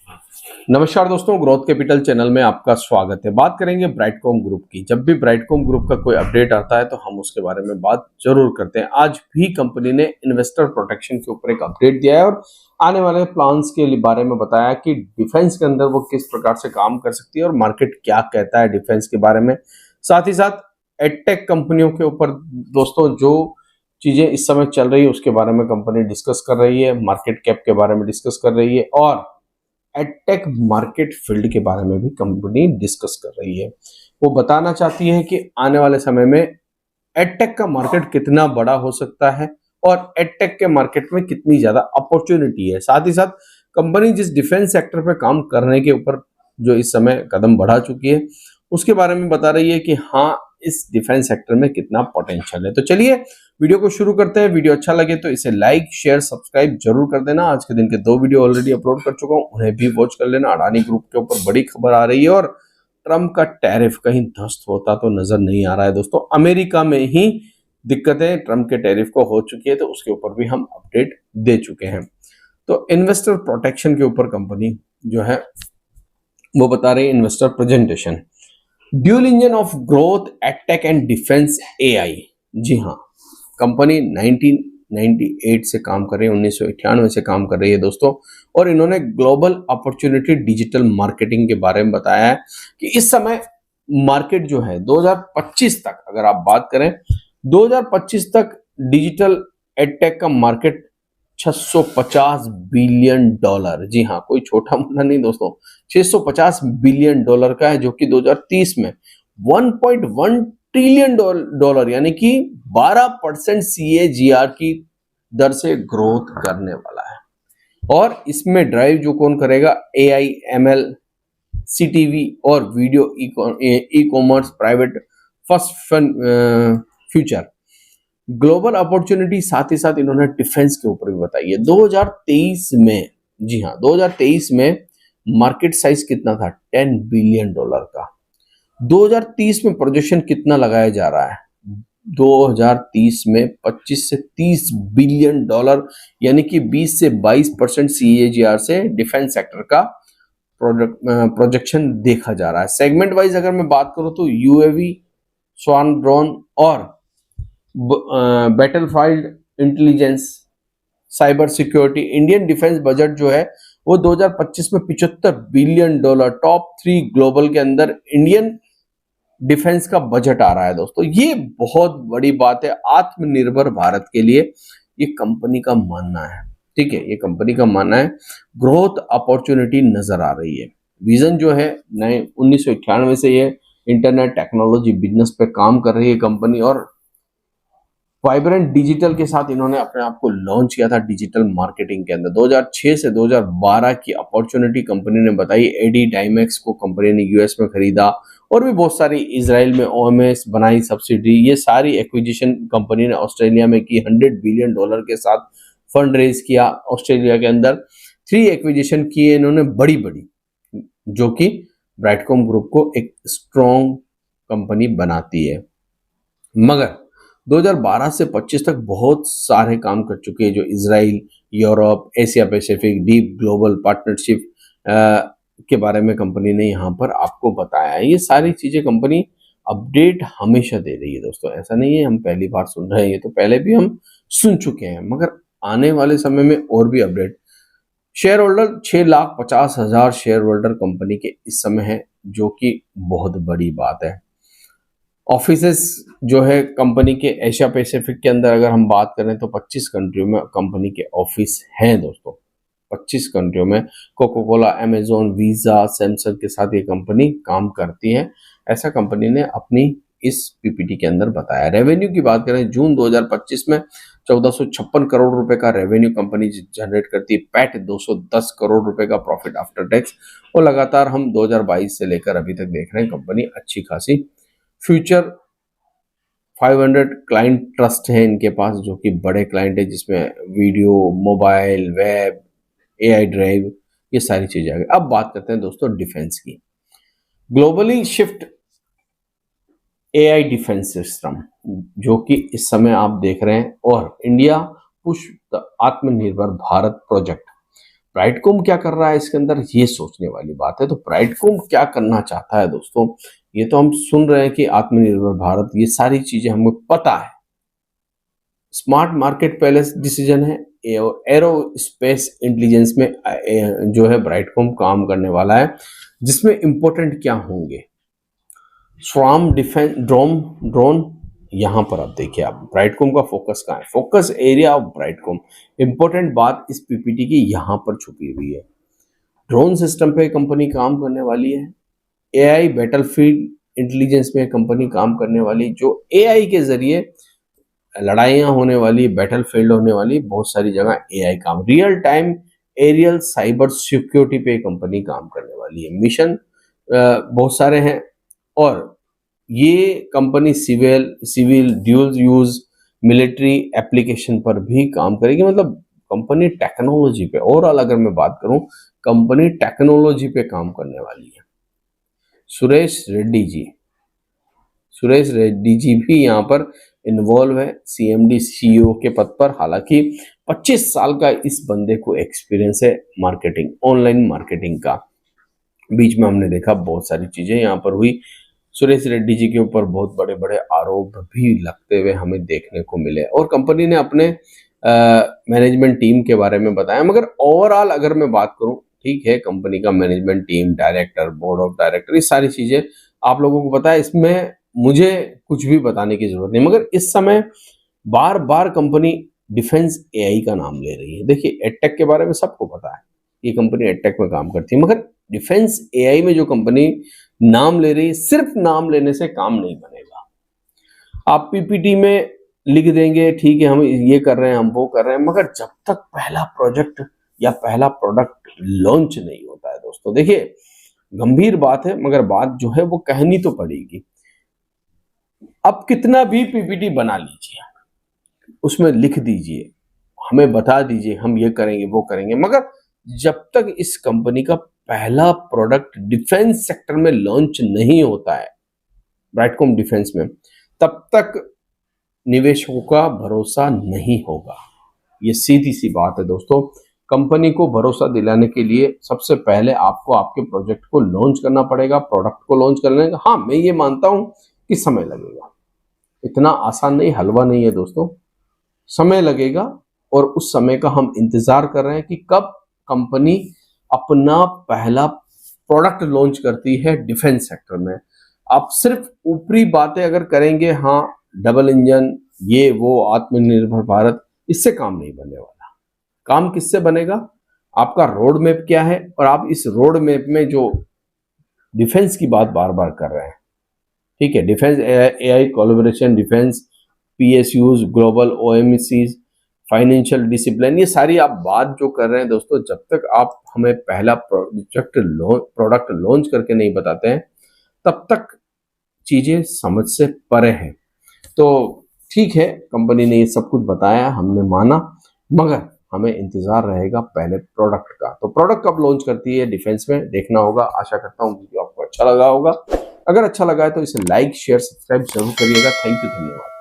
नमस्कार दोस्तों, growth capital channel में आपका स्वागत है। बात करेंगे ब्राइटकॉम ग्रुप की। जब भी ब्राइटकॉम ग्रुप का कोई अपडेट आता है तो हम उसके बारे में बात जरूर करते हैं। आज भी कंपनी ने इन्वेस्टर प्रोटेक्शन के ऊपर एक अपडेट दिया है और आने वाले प्लान्स के बारे में बताया कि डिफेंस के अंदर वो किस प्रकार से काम कर सकती है और मार्केट क्या कहता है डिफेंस के बारे में। साथ ही साथ एडटेक कंपनियों के ऊपर दोस्तों जो चीजें इस समय चल रही है उसके बारे में कंपनी डिस्कस कर रही है, मार्केट कैप के बारे में डिस्कस कर रही है और एडटेक मार्केट फील्ड के बारे में भी कंपनी डिस्कस कर रही है। वो बताना चाहती है कि आने वाले समय में एडटेक का मार्केट कितना बड़ा हो सकता है और एडटेक के मार्केट में कितनी ज्यादा अपॉर्चुनिटी है। साथ ही साथ कंपनी जिस डिफेंस सेक्टर पे काम करने के ऊपर जो इस समय कदम बढ़ा चुकी है उसके बारे में बता रही है कि हाँ, इस डिफेंस सेक्टर में कितना पोटेंशियल है। तो चलिए वीडियो को शुरू करते हैं। वीडियो अच्छा लगे तो इसे लाइक शेयर सब्सक्राइब जरूर कर देना। आज के दिन के 2 वीडियो ऑलरेडी अपलोड कर चुका हूं, उन्हें भी वॉच कर लेना। अडानी ग्रुप के ऊपर बड़ी खबर आ रही है और ट्रम्प का टैरिफ कहीं ध्वस्त होता तो नजर नहीं आ रहा है दोस्तों। अमेरिका में ही दिक्कतें ट्रम्प के टैरिफ को हो चुकी है तो उसके ऊपर भी हम अपडेट दे चुके हैं। तो इन्वेस्टर प्रोटेक्शन के ऊपर कंपनी जो है वो बता रही है investor presentation dual engine of growth edtech and defence AI. जी हाँ, कंपनी 1998 से काम कर रही है, 1991 से काम कर रही है दोस्तों। और इन्होंने ग्लोबल अपॉर्चुनिटी डिजिटल मार्केटिंग के बारे में बताया है कि इस समय मार्केट जो है 2025 तक, अगर आप बात करें 2025 तक डिजिटल एडटेक का मार्केट 650 बिलियन डॉलर, जी हाँ, कोई छोटा मोटा नहीं दोस्तों, 650 बिलियन डॉलर का है, जो कि 2030 में 1.1 ट्रिलियन डॉलर यानी कि 12% CAGR की दर से ग्रोथ करने वाला है। और इसमें ड्राइव जो कौन करेगा, AI, ML, CTV और video e commerce private first future global opportunity. साथ ही साथ इन्होंने डिफेंस के ऊपर भी बताई है। 2023 में, जी हाँ, 2023 में मार्केट साइज कितना था, 10 बिलियन डॉलर का। 2030 में प्रोजेक्शन कितना लगाया जा रहा है, 2030 में 25 से 30 बिलियन डॉलर यानी कि 20 से 22% CAGR से डिफेंस सेक्टर का प्रोजेक्शन देखा जा रहा है। सेगमेंट वाइज अगर मैं बात करूं तो UAV, स्वान ड्रोन और battlefield intelligence, cyber security. Indian defence budget जो है वो 2025 में 75 बिलियन डॉलर, टॉप 3 ग्लोबल के अंदर इंडियन डिफेंस का बजट आ रहा है दोस्तों। ये बहुत बड़ी बात है आत्मनिर्भर भारत के लिए, ये कंपनी का मानना है। ठीक है, ये कंपनी का मानना है। ग्रोथ अपॉर्चुनिटी नजर आ रही है। विजन जो है नए 1991 से ये इंटरनेट टेक्नोलॉजी बिजनेस पे काम कर रही है कंपनी और वाइब्रेंट डिजिटल के साथ इन्होंने अपने आप को लॉन्च किया था डिजिटल मार्केटिंग के अंदर। 2006 से 2012 की अपॉर्चुनिटी कंपनी ने बताई। एडी डाइमेक्स को कंपनी ने US में खरीदा और भी बहुत सारी इजराइल में OMS बनाई सब्सिडी। ये सारी एक्विजिशन कंपनी ने ऑस्ट्रेलिया में की। 100 बिलियन डॉलर के साथ फंड रेज किया ऑस्ट्रेलिया के अंदर। 3 एक्विजिशन किए इन्होंने बड़ी बड़ी, जो कि ब्राइटकॉम ग्रुप को एक स्ट्रॉन्ग कंपनी बनाती है। मगर 2012 से 25 तक बहुत सारे काम कर चुके हैं जो Israel, Europe, Asia Pacific deep global partnership के बारे में कंपनी ने यहाँ पर आपको बताया है। ये सारी चीजें कंपनी अपडेट हमेशा दे रही है दोस्तों। ऐसा नहीं है हम पहली बार सुन रहे हैं, ये तो पहले भी हम सुन चुके हैं, मगर आने वाले समय में और भी update. Share holder 6,50,000 share holder company के इस समय है, जो कि बहुत बड़ी बात है। ऑफिसेस जो है कंपनी के एशिया पैसिफिक के अंदर अगर हम बात करें तो 25 कंट्रियों में कंपनी के ऑफिस हैं दोस्तों। 25 कंट्रियों में Coca Cola, Amazon, visa, Samsung के साथ ये कंपनी काम करती है, ऐसा कंपनी ने अपनी इस PPT के अंदर बताया। रेवेन्यू की बात करें, जून 2025 में 1456 करोड़ रुपए का रेवेन्यू कंपनी जनरेट करती है। पैट 210 करोड़ रुपए का प्रॉफिट आफ्टर टैक्स। और लगातार हम 2022 से लेकर अभी तक देख रहे हैं कंपनी अच्छी खासी फ्यूचर 500 क्लाइंट ट्रस्ट है इनके पास, जो कि बड़े क्लाइंट है, जिसमें video, mobile, web, AI drive, ये सारी चीजें आ गई। अब बात करते हैं दोस्तों डिफेंस की। Globally shift AI defence system, जो कि इस समय आप देख रहे हैं, और इंडिया पुश द आत्मनिर्भर भारत प्रोजेक्ट। ब्राइटकॉम क्या कर रहा है इसके अंदर, ये सोचने वाली बात है। तो ब्राइटकॉम क्या करना चाहता है दोस्तों, ये तो हम सुन रहे हैं कि आत्मनिर्भर भारत, ये सारी चीजें हमें पता है। स्मार्ट मार्केट पैलेस डिसीजन है, एरो स्पेस इंटेलिजेंस में जो है ब्राइटकॉम काम करने वाला है, जिसमें इंपॉर्टेंट क्या होंगे, स्वार्म डिफेंस ड्रोन। यहां पर आप देखिए, आप ब्राइटकॉम का फोकस कहाँ है, focus area of Brightcom. Important बात इस पीपीटी की यहां पर छुपी हुई है। ड्रोन सिस्टम पे कंपनी काम करने वाली है। एआई बैटलफील्ड इंटेलिजेंस में कंपनी काम करने वाली, जो एआई के जरिए लड़ाइयाँ होने वाली, बैटलफील्ड होने वाली, बहुत सारी जगह एआई काम। Real time aerial cyber security पे कंपनी काम करने वाली है। मिशन बहुत सारे हैं, और ये company civil dual use military application पर भी काम करेगी। मतलब कंपनी टेक्नोलॉजी पे, ओवरऑल अगर मैं बात करूं, कंपनी टेक्नोलॉजी पे काम करने वाली है। सुरेश रेड्डी जी भी यहाँ पर इन्वॉल्व है, सीएमडी सीईओ के पद पर। हालांकि 25 साल का इस बंदे को एक्सपीरियंस है मार्केटिंग, ऑनलाइन मार्केटिंग का। बीच में हमने देखा बहुत सारी चीजें यहाँ पर हुई। सुरेश रेड्डी जी के ऊपर बहुत बड़े बड़े आरोप भी लगते हुए हमें देखने को मिले, और कंपनी ने अपने मैनेजमेंट टीम के बारे में बताया। मगर ओवरऑल अगर मैं बात करूं, ठीक है, कंपनी का management team, director, board of director, ये सारी चीजें आप लोगों को पता है, इसमें मुझे कुछ भी बताने की जरूरत नहीं। मगर इस समय बार बार कंपनी डिफेंस एआई का नाम ले रही है। देखिए, एडटेक के बारे में सबको पता है, ये कंपनी एडटेक में काम करती है, मगर डिफेंस एआई में जो कंपनी नाम ले रही है, सिर्फ नाम लेने से काम नहीं बनेगा। आप पीपीटी में लिख देंगे, ठीक है, हम ये कर रहे हैं, हम वो कर रहे हैं, मगर जब तक पहला प्रोजेक्ट या पहला प्रोडक्ट लॉन्च नहीं होता है दोस्तों, देखिए गंभीर बात है, मगर बात जो है वो कहनी तो पड़ेगी। अब कितना भी पीपीटी बना लीजिए, उसमें लिख दीजिए, हमें बता दीजिए हम ये करेंगे वो करेंगे, मगर जब तक इस कंपनी का पहला प्रोडक्ट डिफेंस सेक्टर में लॉन्च नहीं होता है, ब्राइटकॉम डिफेंस में, तब तक निवेशकों का भरोसा नहीं होगा। ये सीधी सी बात है दोस्तों। कंपनी को भरोसा दिलाने के लिए सबसे पहले आपको आपके प्रोजेक्ट को लॉन्च करना पड़ेगा, प्रोडक्ट को लॉन्च करने का। हाँ, मैं ये मानता हूं कि समय लगेगा, इतना आसान नहीं, हलवा नहीं है दोस्तों, समय लगेगा, और उस समय का हम इंतजार कर रहे हैं कि कब कंपनी अपना पहला प्रोडक्ट लॉन्च करती है डिफेंस सेक्टर में। आप सिर्फ ऊपरी बातें अगर करेंगे, हाँ डबल इंजन, ये वो, आत्मनिर्भर भारत, इससे काम नहीं बनने वाला। काम किससे बनेगा, आपका रोड मैप क्या है, और आप इस रोड मैप में जो डिफेंस की बात बार बार कर रहे हैं, ठीक है, defence AI collaboration, defence PSUs, global OMCs, financial discipline, ये सारी आप बात जो कर रहे हैं दोस्तों, जब तक आप हमें पहला प्रोडक्ट लॉन्च करके नहीं बताते हैं, तब तक चीजें समझ से परे हैं। तो ठीक है, कंपनी ने ये सब कुछ बताया, हमने माना, मगर हमें इंतजार रहेगा पहले प्रोडक्ट का। तो प्रोडक्ट कब लॉन्च करती है डिफेंस में, देखना होगा। आशा करता हूँ वीडियो आपको अच्छा लगा होगा। अगर अच्छा लगा है तो इसे लाइक, शेयर, सब्सक्राइब जरूर करिएगा। थैंक यू, धन्यवाद।